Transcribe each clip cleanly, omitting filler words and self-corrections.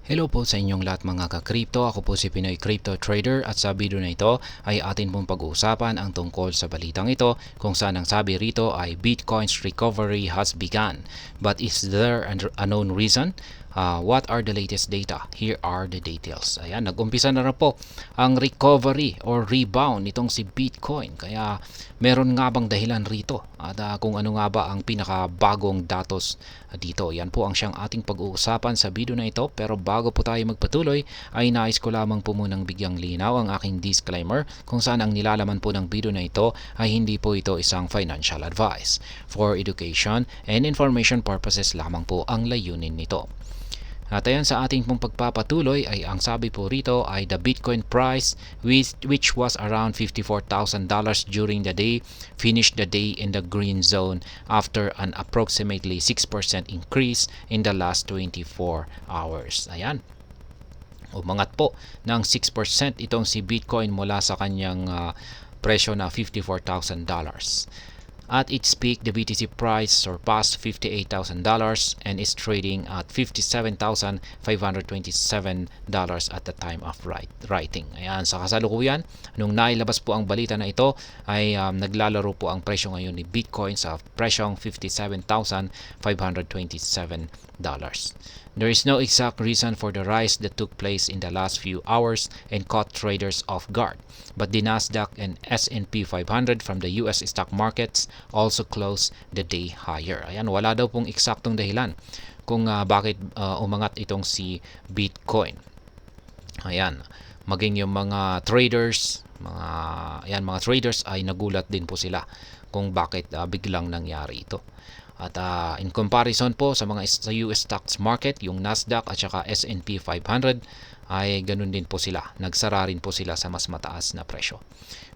Hello po sa inyong lahat mga ka-crypto. Ako po si Pinoy Crypto Trader at sa video na ito ay atin pong pag-uusapan ang tungkol sa balitang ito kung saan ang sabi rito ay Bitcoin's recovery has begun. But is there an unknown reason? What are the latest data? Here are the details. Ayan, nag-umpisa na rin po ang recovery or rebound nitong si Bitcoin. Kaya meron nga bang dahilan rito? At kung ano nga ba ang pinakabagong datos dito. Yan po ang siyang ating pag-uusapan sa video na ito. Pero bago po tayo magpatuloy ay nais ko lamang po munang bigyang linaw ang aking disclaimer kung saan ang nilalaman po ng video na ito ay hindi po ito isang financial advice. For education and information purposes lamang po ang layunin nito. At ayan, sa ating pong pagpapatuloy ay ang sabi po rito ay the Bitcoin price which was around $54,000 during the day finished the day in the green zone after an approximately 6% increase in the last 24 hours. Ayan. Umangat po ng 6% itong si Bitcoin mula sa kanyang presyo na $54,000. At its peak, the BTC price surpassed $58,000 and is trading at $57,527 at the time of writing. Ayan, sa kasalukuyan, nung nailabas po ang balita na ito, ay naglalaro po ang presyo ngayon ni Bitcoin sa presyong $57,527. There is no exact reason for the rise that took place in the last few hours and caught traders off guard. But the Nasdaq and S&P 500 from the US stock markets also closed the day higher. Ayan, wala daw pong eksaktong dahilan kung bakit umangat itong si Bitcoin. Ayan, maging yung mga traders, mga traders ay nagulat din po sila kung bakit biglang nangyari ito. At in comparison po sa sa US stocks market, yung Nasdaq at saka S&P 500 ay ganun din po sila. Nagsara rin po sila sa mas mataas na presyo.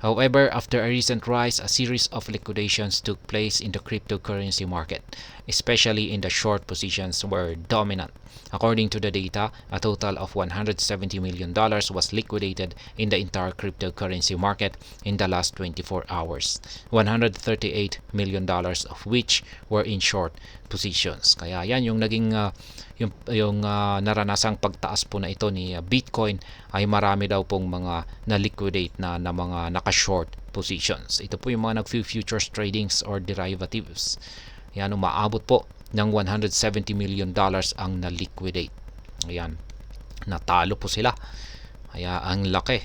However, after a recent rise, a series of liquidations took place in the cryptocurrency market, especially in the short positions were dominant. According to the data, a total of $170 million was liquidated in the entire cryptocurrency market in the last 24 hours. $138 million of which were in short positions. Kaya yan yung naging naranasang pagtaas po na ito ni Bitcoin ay marami daw pong mga na-liquidate na mga naka-short positions. Ito po yung mga nag-futures tradings or derivatives. Yan, umaabot po ng $170 million ang na-liquidate. Ayan, natalo po sila. Kaya ang laki.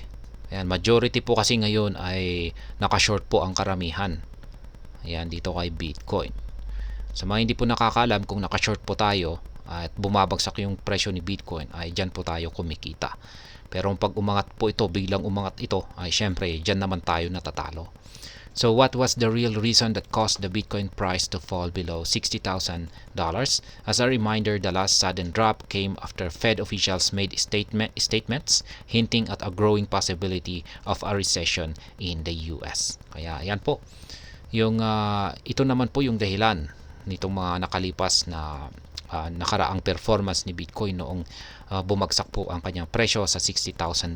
Ayan, majority po kasi ngayon ay naka-short po ang karamihan. Ayan, dito kay Bitcoin. Sa mga hindi po nakakaalam, kung naka-short po tayo at bumabagsak yung presyo ni Bitcoin, ay dyan po tayo kumikita. Pero pag umangat po ito, biglang umangat ito, ay syempre dyan naman tayo natatalo. So what was the real reason that caused the Bitcoin price to fall below $60,000? As a reminder, the last sudden drop came after Fed officials made statements hinting at a growing possibility of a recession in the US. Kaya yan po. Ito naman po yung dahilan nitong mga nakalipas na nakaraang performance ni Bitcoin noong bumagsak po ang kanyang presyo sa $60,000.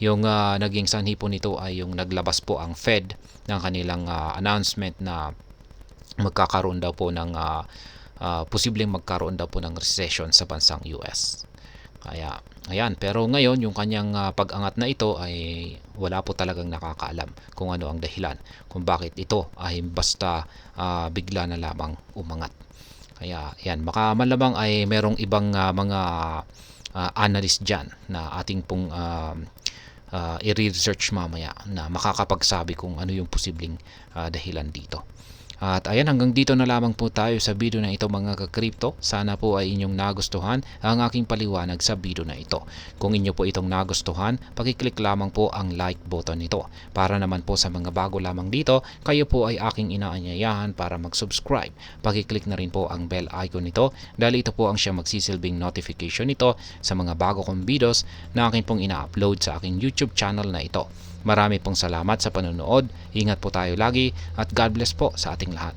Yung naging sanhi po nito ay yung naglabas po ang Fed ng kanilang announcement na magkakaroon daw po ng posibleng magkaroon daw po ng recession sa bansang US. Kaya ayan, pero ngayon yung kanyang pag-angat na ito ay wala po talagang nakakaalam kung ano ang dahilan kung bakit ito ay basta bigla na lamang umangat. Kaya yan, baka malamang ay merong ibang mga analyst dyan na ating pong i-research mamaya na makakapagsabi kung ano yung posibleng dahilan dito. At ayan, hanggang dito na lamang po tayo sa video na ito mga ka-crypto. Sana po ay inyong nagustuhan ang aking paliwanag sa video na ito. Kung inyo po itong nagustuhan, pakiclick lamang po ang like button nito. Para naman po sa mga bago lamang dito, kayo po ay aking inaanyayahan para mag-subscribe. Pakiclick na rin po ang bell icon nito dahil ito po ang siyang magsisilbing notification nito sa mga bago kong videos na akin pong ina-upload sa aking YouTube channel na ito. Marami pong salamat sa panonood. Ingat po tayo lagi at God bless po sa ating lahat.